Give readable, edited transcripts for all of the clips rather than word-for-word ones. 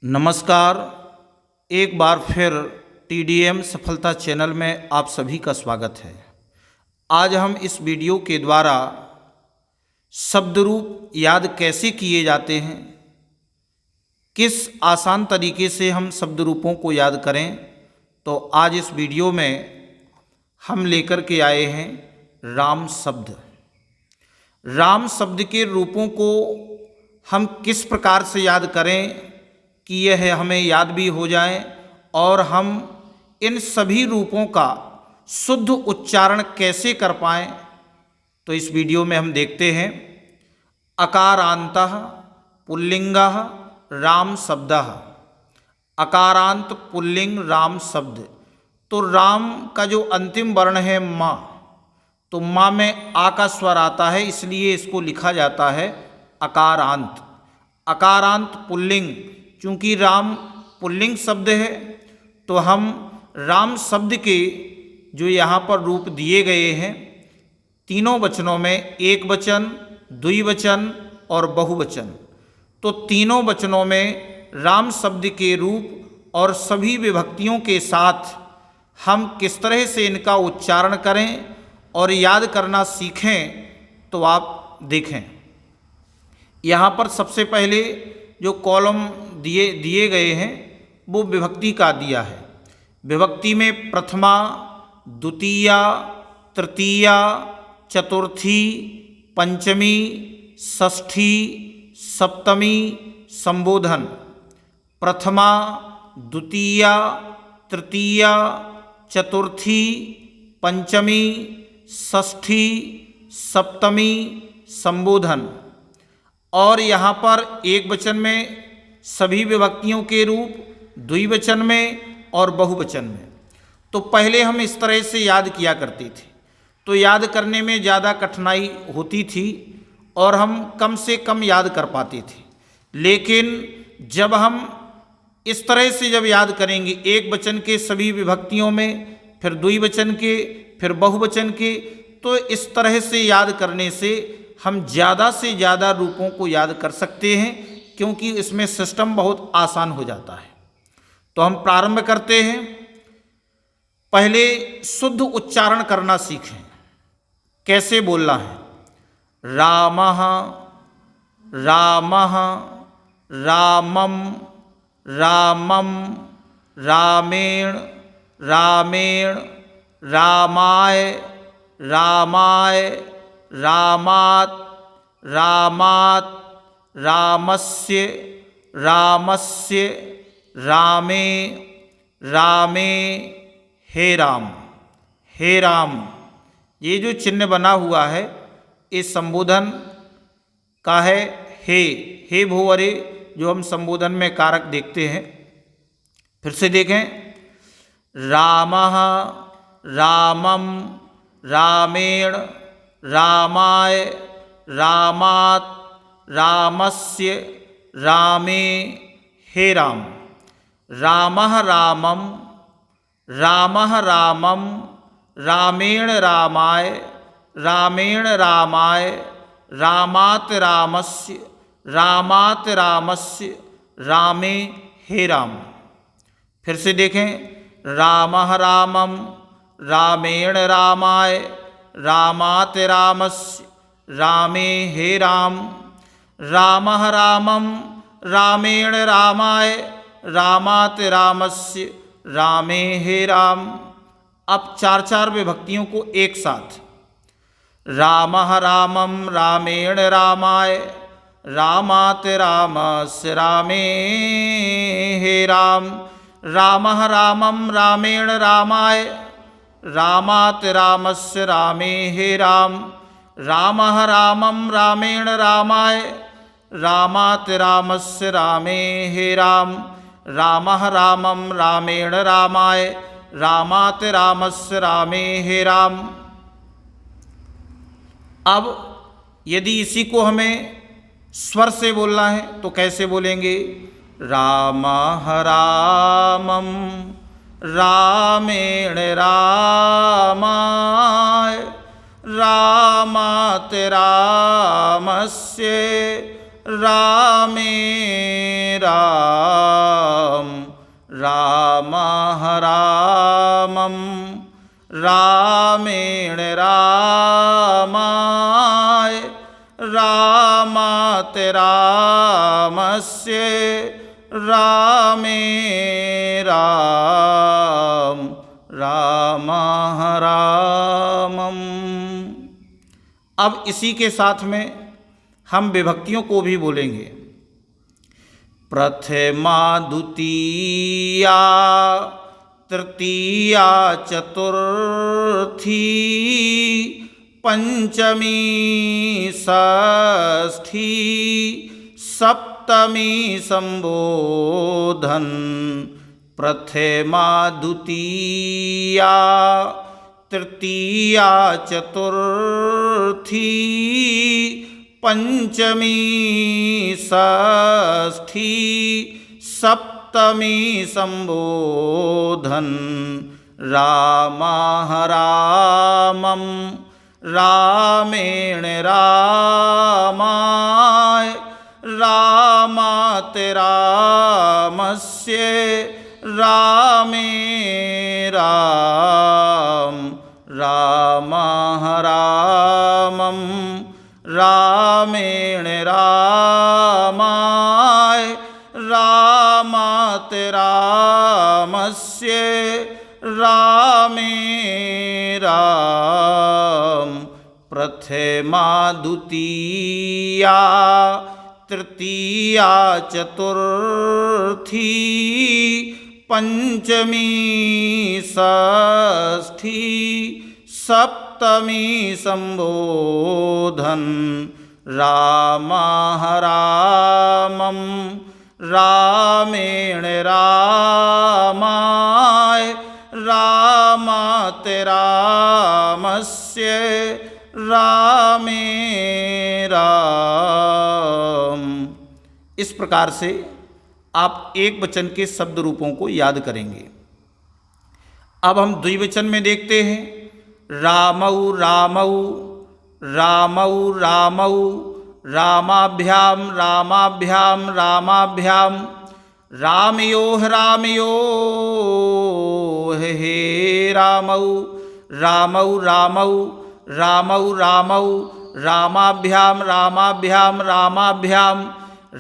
नमस्कार। एक बार फिर TDM सफलता चैनल में आप सभी का स्वागत है। आज हम इस वीडियो के द्वारा शब्द रूप याद कैसे किए जाते हैं, किस आसान तरीके से हम शब्द रूपों को याद करें, तो आज इस वीडियो में हम लेकर के आए हैं राम शब्द। राम शब्द के रूपों को हम किस प्रकार से याद करें कि यह हमें याद भी हो जाए और हम इन सभी रूपों का शुद्ध उच्चारण कैसे कर पाएँ, तो इस वीडियो में हम देखते हैं। अकारान्तः पुल्लिंगः राम शब्दः। अकारांत पुल्लिंग राम शब्द। तो राम का जो अंतिम वर्ण है माँ, तो माँ में आ का स्वर आता है, इसलिए इसको लिखा जाता है अकारांत। अकारांत पुल्लिंग, चूँकि राम पुल्लिंग शब्द है तो हम राम शब्द के जो यहाँ पर रूप दिए गए हैं तीनों वचनों में, एक वचन, द्विवचन और बहुवचन, तो तीनों वचनों में राम शब्द के रूप और सभी विभक्तियों के साथ हम किस तरह से इनका उच्चारण करें और याद करना सीखें, तो आप देखें। यहाँ पर सबसे पहले जो कॉलम दिए गए हैं वो विभक्ति का दिया है। विभक्ति में प्रथमा, द्वितीया, तृतीया, चतुर्थी, पंचमी, षष्ठी, सप्तमी, संबोधन। प्रथमा, द्वितीया, तृतीया, चतुर्थी, पंचमी, षष्ठी, सप्तमी, संबोधन। और यहाँ पर एक वचन में सभी विभक्तियों के रूप, द्विवचन में और बहुवचन में। तो पहले हम इस तरह से याद किया करते थे, तो याद करने में ज़्यादा कठिनाई होती थी और हम कम से कम याद कर पाते थे। लेकिन जब हम इस तरह से जब याद करेंगे, एक वचन के सभी विभक्तियों में, फिर द्विवचन के, फिर बहुवचन के, तो इस तरह से याद करने से हम ज़्यादा से ज़्यादा रूपों को याद कर सकते हैं, क्योंकि इसमें सिस्टम बहुत आसान हो जाता है। तो हम प्रारंभ करते हैं। पहले शुद्ध उच्चारण करना सीखें, कैसे बोलना है। रामः, रामः, रामम, रामम, रामेण, रामेण, रामाय, रामाय, रामात्, रामात्, रामस्य, रामस्य, रामे, रामे, हे राम, हे राम। ये जो चिन्ह बना हुआ है ये संबोधन का है। हे भोवरे जो हम संबोधन में कारक देखते हैं। फिर से देखें। रामः, रामम, रामेण, रामाय, रामात्, रामस्य, रामे, हे राम। रामः रामम, रामः रामम, रामेण रामाय, रामेण रामाय, रामात् रामस्य, रामात् रामस्य, रामे, हे राम। फिर से देखें। रामः रामम, रामेण रामाय, रामात् रामस्य, रामे, हे राम। रामः रामम, रामेण रामाय, रामात् रामस्य, रामे, हे राम। अब चार चार विभक्तियों को एक साथ। रामः रामम, रामेण रामाय, रामात् रामस्य, रामे, हे राम। रामः रामम, रामेण रामाय, रामात् रामस्य, रामे, हे राम। रामः रामम, रामेण रामाय, रामात् रामस्य, रामे, हे राम। रामः रामम, रामेण रामाय, रामात् रामस्य, रामे, हे राम। अब यदि इसी को हमें स्वर से बोलना है तो कैसे बोलेंगे। रामः रामम, रामेण रामाय, रामात् रामस्य, रामे राम। रामे राम राम रामम। अब इसी के साथ में हम विभक्तियों को भी बोलेंगे। प्रथमा द्वितीया तृतीया चतुर्थी पंचमी षष्ठी सप्तमी संबोधन। प्रथमा द्वितीया तृतीया चतुर्थी पंचमी षष्ठी सप्तमी संबोधन। रामः रामं रामेण रामाय रामात् रामस्य रामे राम रामः रामं रामेण रामाय रामात् रामस्य रामे राम। प्रथमा द्वितीया तृतीया चतुर्थी पंचमी षष्ठी सप्तमी संबोधन। रामः रामं रामेण रामाय रामात् रामस्य रामे राम। इस प्रकार से आप एक वचन के शब्द रूपों को याद करेंगे। अब हम द्विवचन में देखते हैं। रामौ रामौ रामौ रामौ रामाभ्याम रामाभ्याम रामाभ्याम रामयोः रामयोः हे रामौ रामौ रामौ रामौ रामौ रामाभ्याम रामाभ्याम रामाभ्याम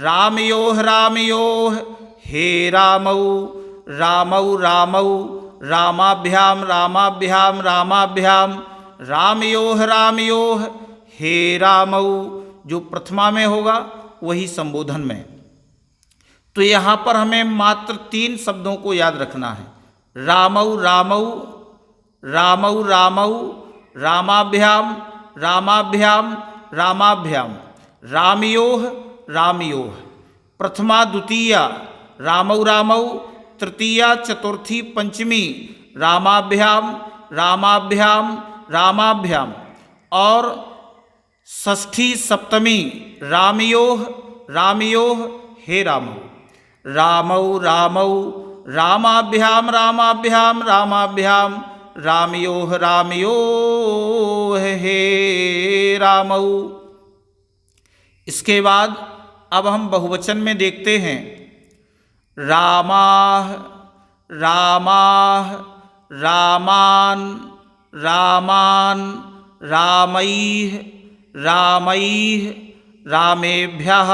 रामयोः रामयोः हे रामौ रामौ रामौ रामाभ्याम रामाभ्याम रामाभ्याम रामयोः रामयोः हे रामौ। जो प्रथमा में होगा वही संबोधन में। तो यहाँ पर हमें मात्र 3 शब्दों को याद रखना है। रामौ रामौ रामौ रामौ रामाभ्याम रामाभ्याम रामाभ्याम रामयोः रामयोः। प्रथमा द्वितीया रामौ रामौ तृतीया चतुर्थी पंचमी रामाभ्याम रामाभ्याम रामाभ्याम और षष्ठी सप्तमी रामयोः रामयोः हे रामौ। रामौ रामौ रामाभ्याम रामाभ्याम रामाभ्याम रामयोः रामयोः हे रामौ। इसके बाद अब हम बहुवचन में देखते हैं। रामाः रामाः रामान रामान रामैः रामैः रामेभ्यः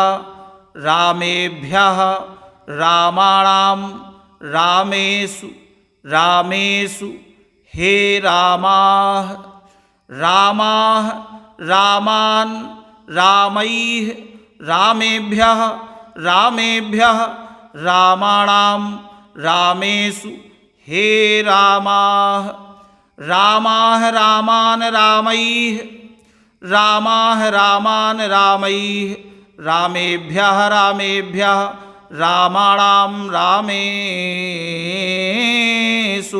रामेभ्यः रामाणां रामेषु रामेषु हे रामाः। रामाः रामान् रामैः रामेभ्यः रामेभ्यः रामाणां रामेषु हे रामाः। रामाः रामान् रामैः रामाः रामान् रामैः रामेभ्यः रामेभ्यः रामाणां रामेषु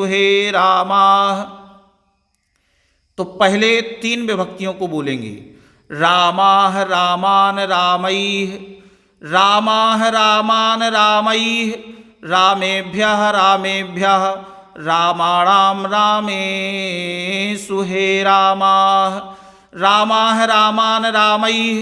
हे रामाः। तो पहले 3 विभक्तियों को बोलेंगे। रामाः रामान् रामैः रामाः रामान् रामैः रामेभ्यः रामेभ्यः रामाणां रामेषु हे रामाः। रामाः रामान् रामैः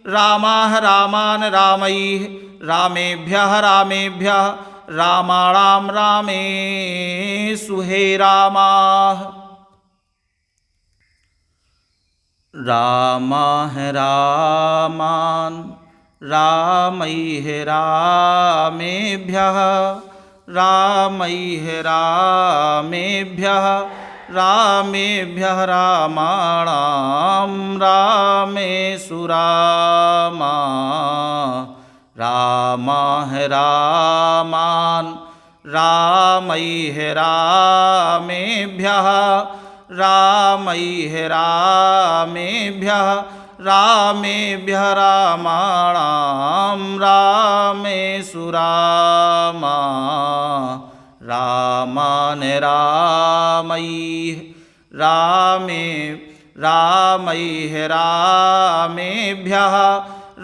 रामाः रामान् रामैः रामेभ्यः रामेभ्यः रामाणां रामेषु हे रामाः। रामाः रामान् रामैः रामेभ्यः रामैः रामेभ्यः रामेभ्यः रामाणां रामेषु रामा रामाः रामान् रामैः रामेभ्यः रामैः रामेभ्यः रामेभ्यः रामाणां रामेषु रामा रामान् रामैः रामैः रामेभ्यः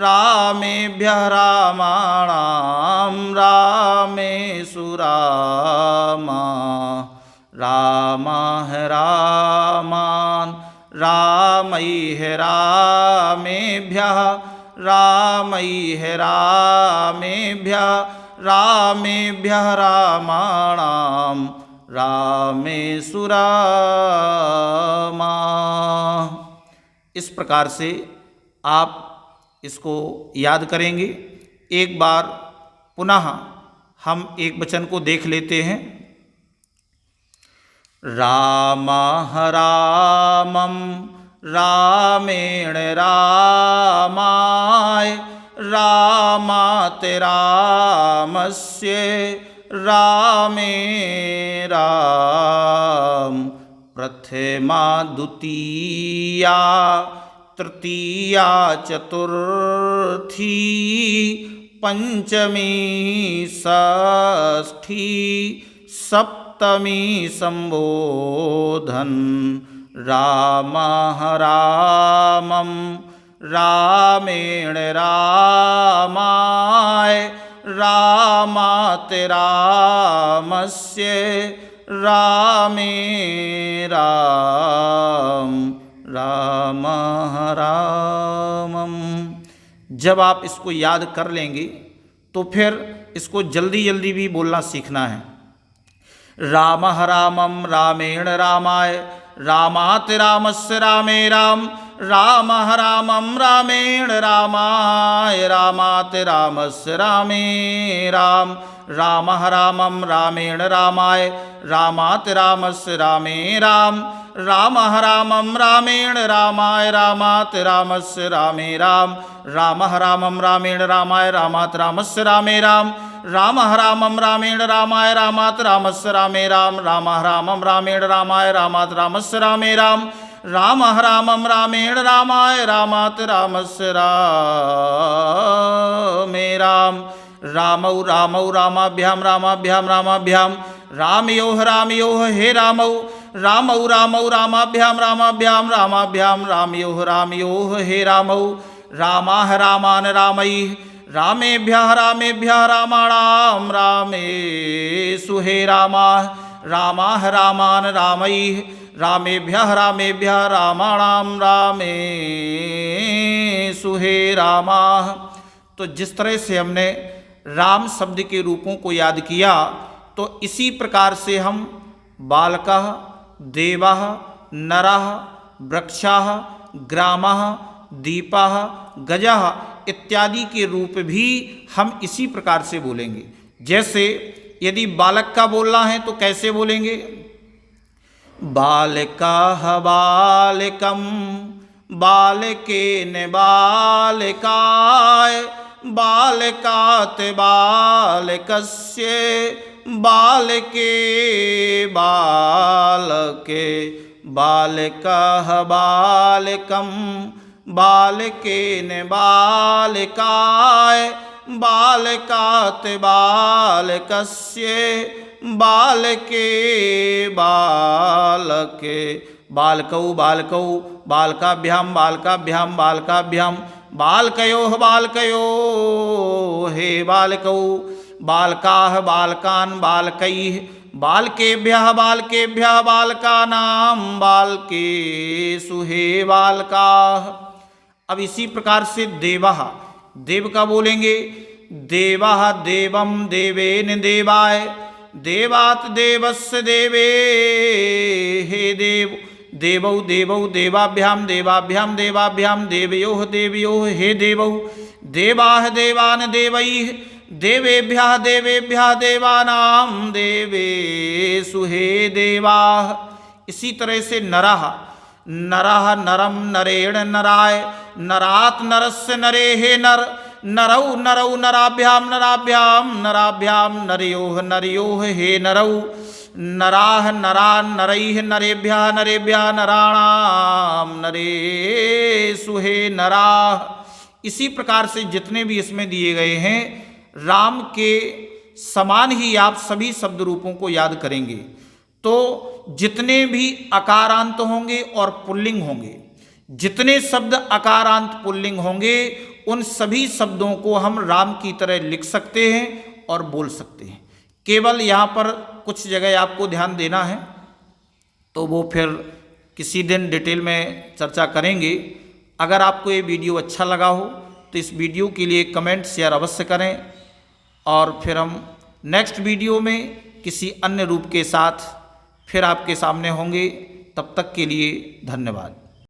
रामेभ्यः रामाणां रामेषु रामा रामाः रामान् रामैः रामेभ्यः रामैः रामेभ्यः रामेभ्यः रामाणां रामेषु रामा। इस प्रकार से आप इसको याद करेंगे। एक बार पुनः हम एक वचन को देख लेते हैं। रामः रामं रामेण रामाय रामात् रामस्य रामे राम प्रथमा द्वितीया तृतीया चतुर्थी पंचमी षष्ठी सप्तमी संबोधन रामः रामं रामेण रामाय रामात् रामस्य रामे राम रामः रामं। जब आप इसको याद कर लेंगे तो फिर इसको जल्दी जल्दी भी बोलना सीखना है। रामः रामं रामेण रामाय रामात् रामस्य रामे राम रामः रामं रामेण रामाय रामात् रामस्य रामे राम रामः रामं रामेण रामाय रामात् रामस्य रामे राम रामः रामं रामेण रामाय रामात् रामस्य रामे राम रामः रामं रामेण रामाय रामात् रामस्य रामे राम रामः रामं रामेण रामाय रामात् रामस्य रामे राम रामः रामं रामेण रामाय रामात् रामस्य रामे राम रामः रामं रामेण रामाय रामात् रामस्य रामे राम रामौ रामौ रामाभ्यां रामाभ्यां रामाभ्यां रामयोः रामयोः हे रामौ रामौ रामौ रामाभ्यां रामाभ्यां रामाभ्यां रामयोः रामयोः हे रामौ रामाः रामान् रामैः रामेभ्यः रामेभ्यः रामाणां रामेषु हे रामाः रामाः रामान् रामैः रामेभ्यः रामेभ्यः रामाणां रामेषु हे रामाः। तो जिस तरह से हमने राम शब्द के रूपों को याद किया, तो इसी प्रकार से हम बालकः देवः नरः वृक्षः ग्रामः दीपः गजः इत्यादि के रूप भी हम इसी प्रकार से बोलेंगे। जैसे यदि बालक का बोलना है तो कैसे बोलेंगे? बालकः बालकं बालकेन बालकाय बालकात् बालकस्य बालके बालके बालकः बालकं बालकेन बालकाय बालकात् बालकस्य बालके बालके बालकौ बालकौ बालकाभ्यां बालकाभ्यां बालकाभ्यां बालकयोः बालकयोः हे बालकौ बालकाः बालकान् बालकैः बालकेभ्यः बालकेभ्यः बालकानां बालकेषु हे बालकाः। अब इसी प्रकार से देवः देव का बोलेंगे। देवः देवं देवेन देवाय देवात् देवस्य देवे हे देव देवौ देवौ देवाभ्यां देवाभ्यां देवाभ्यां देवयोः देवयोः हे देवौ देवाः देवान् देवैः देवेभ्यः देवेभ्यः देवानां देवेषु हे देवाः। इसी तरह से नरः नरः नरम नरेण नराय नरात् नरस्य नरे हे नर नरौ नरौ नराभ्यां नराभ्यां नराभ्यां नरयोः नरयोः हे नरौ नराः नरान् नरैः नरेभ्यः नरेभ्यः नराणां नरेषु हे नराः। इसी प्रकार से जितने भी इसमें दिए गए हैं राम के समान ही आप सभी शब्द रूपों को याद करेंगे तो जितने भी अकारांत होंगे और पुल्लिंग होंगे, जितने शब्द अकारांत पुल्लिंग होंगे उन सभी शब्दों को हम राम की तरह लिख सकते हैं और बोल सकते हैं। केवल यहाँ पर कुछ जगह आपको ध्यान देना है तो वो फिर किसी दिन डिटेल में चर्चा करेंगे। अगर आपको ये वीडियो अच्छा लगा हो तो इस वीडियो के लिए कमेंट शेयर अवश्य करें और फिर हम नेक्स्ट वीडियो में किसी अन्य रूप के साथ फिर आपके सामने होंगे। तब तक के लिए धन्यवाद।